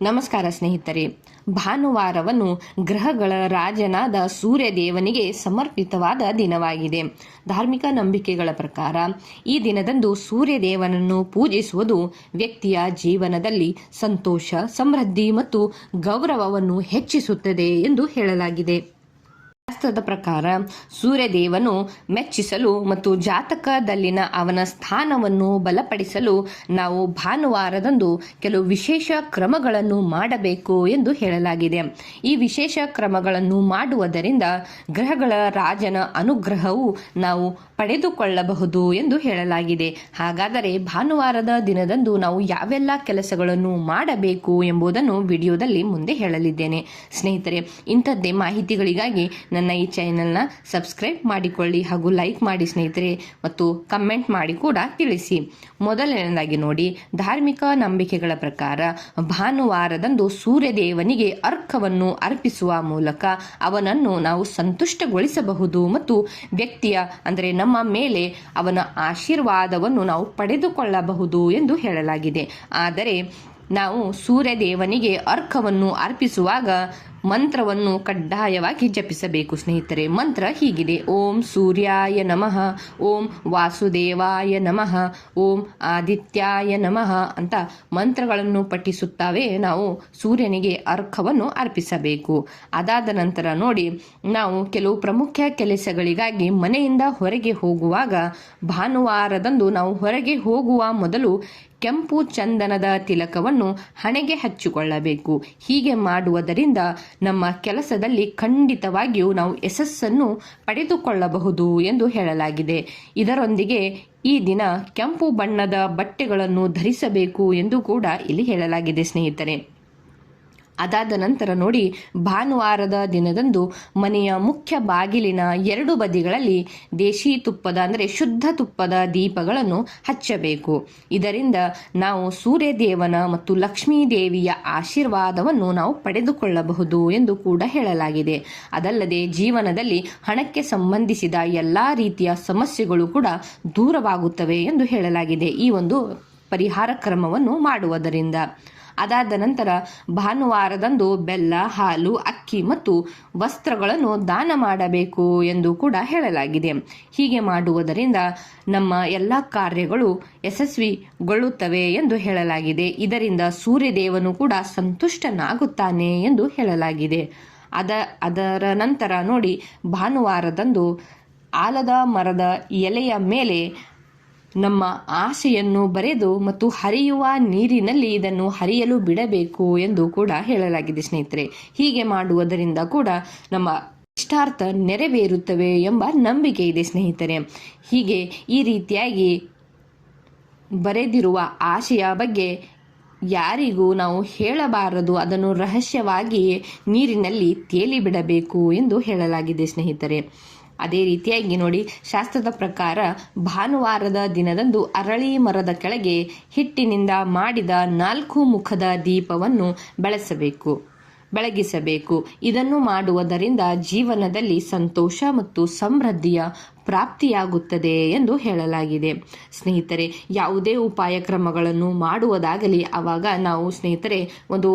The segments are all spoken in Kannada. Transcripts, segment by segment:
ನಮಸ್ಕಾರ ಸ್ನೇಹಿತರೆ. ಭಾನುವಾರವನ್ನು ಗ್ರಹಗಳ ರಾಜನಾದ ಸೂರ್ಯ ದೇವನಿಗೆ ಸಮರ್ಪಿತವಾದ ದಿನವಾಗಿದೆ. ಧಾರ್ಮಿಕ ನಂಬಿಕೆಗಳ ಪ್ರಕಾರ ಈ ದಿನದಂದು ಸೂರ್ಯ ದೇವನನ್ನು ಪೂಜಿಸುವುದು ವ್ಯಕ್ತಿಯ ಜೀವನದಲ್ಲಿ ಸಂತೋಷ, ಸಮೃದ್ಧಿ ಮತ್ತು ಗೌರವವನ್ನು ಹೆಚ್ಚಿಸುತ್ತದೆ ಎಂದು ಹೇಳಲಾಗಿದೆ. ಶಾಸ್ತ್ರದ ಪ್ರಕಾರ ಸೂರ್ಯದೇವನು ಮೆಚ್ಚಿಸಲು ಮತ್ತು ಜಾತಕದಲ್ಲಿನ ಅವನ ಸ್ಥಾನವನ್ನು ಬಲಪಡಿಸಲು ನಾವು ಭಾನುವಾರದಂದು ಕೆಲವು ವಿಶೇಷ ಕ್ರಮಗಳನ್ನು ಮಾಡಬೇಕು ಎಂದು ಹೇಳಲಾಗಿದೆ. ಈ ವಿಶೇಷ ಕ್ರಮಗಳನ್ನು ಮಾಡುವುದರಿಂದ ಗ್ರಹಗಳ ರಾಜನ ಅನುಗ್ರಹವು ನಾವು ಪಡೆದುಕೊಳ್ಳಬಹುದು ಎಂದು ಹೇಳಲಾಗಿದೆ. ಹಾಗಾದರೆ ಭಾನುವಾರದ ದಿನದಂದು ನಾವು ಯಾವೆಲ್ಲ ಕೆಲಸಗಳನ್ನು ಮಾಡಬೇಕು ಎಂಬುದನ್ನು ವಿಡಿಯೋದಲ್ಲಿ ಮುಂದೆ ಹೇಳಲಿದ್ದೇನೆ. ಸ್ನೇಹಿತರೆ, ಇಂಥದ್ದೇ ಮಾಹಿತಿಗಳಿಗಾಗಿ ನನ್ನ ಈ ಚಾನೆಲ್ನ ಸಬ್ಸ್ಕ್ರೈಬ್ ಮಾಡಿಕೊಳ್ಳಿ ಹಾಗೂ ಲೈಕ್ ಮಾಡಿ ಸ್ನೇಹಿತರೆ, ಮತ್ತು ಕಮೆಂಟ್ ಮಾಡಿ ಕೂಡ ತಿಳಿಸಿ. ಮೊದಲನೇದಾಗಿ ನೋಡಿ, ಧಾರ್ಮಿಕ ನಂಬಿಕೆಗಳ ಪ್ರಕಾರ ಭಾನುವಾರದಂದು ಸೂರ್ಯದೇವನಿಗೆ ಅರ್ಘ್ಯವನ್ನು ಅರ್ಪಿಸುವ ಮೂಲಕ ಅವನನ್ನು ನಾವು ಸಂತುಷ್ಟಗೊಳಿಸಬಹುದು ಮತ್ತು ವ್ಯಕ್ತಿಯ ಅಂದರೆ ನಮ್ಮ ಮೇಲೆ ಅವನ ಆಶೀರ್ವಾದವನ್ನು ನಾವು ಪಡೆದುಕೊಳ್ಳಬಹುದು ಎಂದು ಹೇಳಲಾಗಿದೆ. ಆದರೆ ನಾವು ಸೂರ್ಯದೇವನಿಗೆ ಅರ್ಘ್ಯವನ್ನು ಅರ್ಪಿಸುವಾಗ ಮಂತ್ರವನ್ನು ಕಡ್ಡಾಯವಾಗಿ ಜಪಿಸಬೇಕು ಸ್ನೇಹಿತರೆ. ಮಂತ್ರ ಹೀಗಿದೆ: ಓಂ ಸೂರ್ಯಾಯ ನಮಃ, ಓಂ ವಾಸುದೇವಾಯ ನಮಃ, ಓಂ ಆದಿತ್ಯಾಯ ನಮಃ ಅಂತ ಮಂತ್ರಗಳನ್ನು ಪಠಿಸುತ್ತವೆ ನಾವು ಸೂರ್ಯನಿಗೆ ಅರ್ಘ್ಯವನ್ನು ಅರ್ಪಿಸಬೇಕು. ಅದಾದ ನಂತರ ನೋಡಿ, ನಾವು ಕೆಲವು ಪ್ರಮುಖ ಕೆಲಸಗಳಿಗಾಗಿ ಮನೆಯಿಂದ ಹೊರಗೆ ಹೋಗುವಾಗ ಭಾನುವಾರದಂದು ನಾವು ಹೊರಗೆ ಹೋಗುವ ಮೊದಲು ಕೆಂಪು ಚಂದನದ ತಿಲಕವನ್ನು ಹಣೆಗೆ ಹಚ್ಚಿಕೊಳ್ಳಬೇಕು. ಹೀಗೆ ಮಾಡುವುದರಿಂದ ನಮ್ಮ ಕೆಲಸದಲ್ಲಿ ಖಂಡಿತವಾಗಿಯೂ ನಾವು ಯಶಸ್ಸನ್ನು ಪಡೆದುಕೊಳ್ಳಬಹುದು ಎಂದು ಹೇಳಲಾಗಿದೆ. ಇದರೊಂದಿಗೆ ಈ ದಿನ ಕೆಂಪು ಬಣ್ಣದ ಬಟ್ಟೆಗಳನ್ನು ಧರಿಸಬೇಕು ಎಂದು ಕೂಡ ಇಲ್ಲಿ ಹೇಳಲಾಗಿದೆ ಸ್ನೇಹಿತರೆ. ಅದಾದ ನಂತರ ನೋಡಿ, ಭಾನುವಾರದ ದಿನದಂದು ಮನೆಯ ಮುಖ್ಯ ಬಾಗಿಲಿನ ಎರಡು ಬದಿಗಳಲ್ಲಿ ದೇಶಿ ತುಪ್ಪದ ಅಂದರೆ ಶುದ್ಧ ತುಪ್ಪದ ದೀಪಗಳನ್ನು ಹಚ್ಚಬೇಕು. ಇದರಿಂದ ನಾವು ಸೂರ್ಯದೇವನ ಮತ್ತು ಲಕ್ಷ್ಮೀ ದೇವಿಯ ಆಶೀರ್ವಾದವನ್ನು ನಾವು ಪಡೆದುಕೊಳ್ಳಬಹುದು ಎಂದು ಕೂಡ ಹೇಳಲಾಗಿದೆ. ಅದಲ್ಲದೆ ಜೀವನದಲ್ಲಿ ಹಣಕ್ಕೆ ಸಂಬಂಧಿಸಿದ ಎಲ್ಲ ರೀತಿಯ ಸಮಸ್ಯೆಗಳು ಕೂಡ ದೂರವಾಗುತ್ತವೆ ಎಂದು ಹೇಳಲಾಗಿದೆ ಈ ಒಂದು ಪರಿಹಾರ ಕ್ರಮವನ್ನು ಮಾಡುವುದರಿಂದ. ಅದಾದ ನಂತರ ಭಾನುವಾರದಂದು ಬೆಲ್ಲ, ಹಾಲು, ಅಕ್ಕಿ ಮತ್ತು ವಸ್ತ್ರಗಳನ್ನು ದಾನ ಮಾಡಬೇಕು ಎಂದು ಕೂಡ ಹೇಳಲಾಗಿದೆ. ಹೀಗೆ ಮಾಡುವುದರಿಂದ ನಮ್ಮ ಎಲ್ಲ ಕಾರ್ಯಗಳು ಯಶಸ್ವಿಗೊಳ್ಳುತ್ತವೆ ಎಂದು ಹೇಳಲಾಗಿದೆ. ಇದರಿಂದ ಸೂರ್ಯದೇವನು ಕೂಡ ಸಂತುಷ್ಟನಾಗುತ್ತಾನೆ ಎಂದು ಹೇಳಲಾಗಿದೆ. ಅದರ ನಂತರ ನೋಡಿ, ಭಾನುವಾರದಂದು ಆಲದ ಮರದ ಎಲೆಯ ಮೇಲೆ ನಮ್ಮ ಆಸೆಯನ್ನು ಬರೆದು ಮತ್ತು ಹರಿಯುವ ನೀರಿನಲ್ಲಿ ಇದನ್ನು ಹರಿಯಲು ಬಿಡಬೇಕು ಎಂದು ಕೂಡ ಹೇಳಲಾಗಿದೆ ಸ್ನೇಹಿತರೆ. ಹೀಗೆ ಮಾಡುವುದರಿಂದ ಕೂಡ ನಮ್ಮ ಇಷ್ಟಾರ್ಥ ನೆರವೇರುತ್ತವೆ ಎಂಬ ನಂಬಿಕೆ ಇದೆ ಸ್ನೇಹಿತರೆ. ಹೀಗೆ ಈ ರೀತಿಯಾಗಿ ಬರೆದಿರುವ ಆಸೆಯ ಬಗ್ಗೆ ಯಾರಿಗೂ ನಾವು ಹೇಳಬಾರದು, ಅದನ್ನು ರಹಸ್ಯವಾಗಿ ನೀರಿನಲ್ಲಿ ತೇಲಿ ಬಿಡಬೇಕು ಎಂದು ಹೇಳಲಾಗಿದೆ ಸ್ನೇಹಿತರೆ. ಅದೇ ರೀತಿಯಾಗಿ ನೋಡಿ, ಶಾಸ್ತ್ರದ ಪ್ರಕಾರ ಭಾನುವಾರದ ದಿನದಂದು ಅರಳಿ ಮರದ ಕೆಳಗೆ ಹಿಟ್ಟಿನಿಂದ ಮಾಡಿದ 4 ಮುಖದ ದೀಪವನ್ನು ಬೆಳಗಿಸಬೇಕು. ಇದನ್ನು ಮಾಡುವುದರಿಂದ ಜೀವನದಲ್ಲಿ ಸಂತೋಷ ಮತ್ತು ಸಮೃದ್ಧಿಯ ಪ್ರಾಪ್ತಿಯಾಗುತ್ತದೆ ಎಂದು ಹೇಳಲಾಗಿದೆ. ಸ್ನೇಹಿತರೆ, ಯಾವುದೇ ಉಪಾಯ ಕ್ರಮಗಳನ್ನು ಮಾಡುವುದಾಗಲಿ ಆವಾಗ ನಾವು ಸ್ನೇಹಿತರೆ ಒಂದು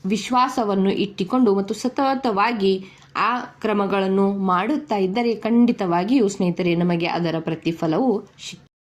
ವಿಶ್ವಾಸವನ್ನು ಇಟ್ಟುಕೊಂಡು ಮತ್ತು ಸತತವಾಗಿ ಆ ಕ್ರಮಗಳನ್ನು ಮಾಡುತ್ತಾ ಇದ್ದರೆ ಖಂಡಿತವಾಗಿಯೂ ಸ್ನೇಹಿತರೆ ನಮಗೆ ಅದರ ಪ್ರತಿಫಲವು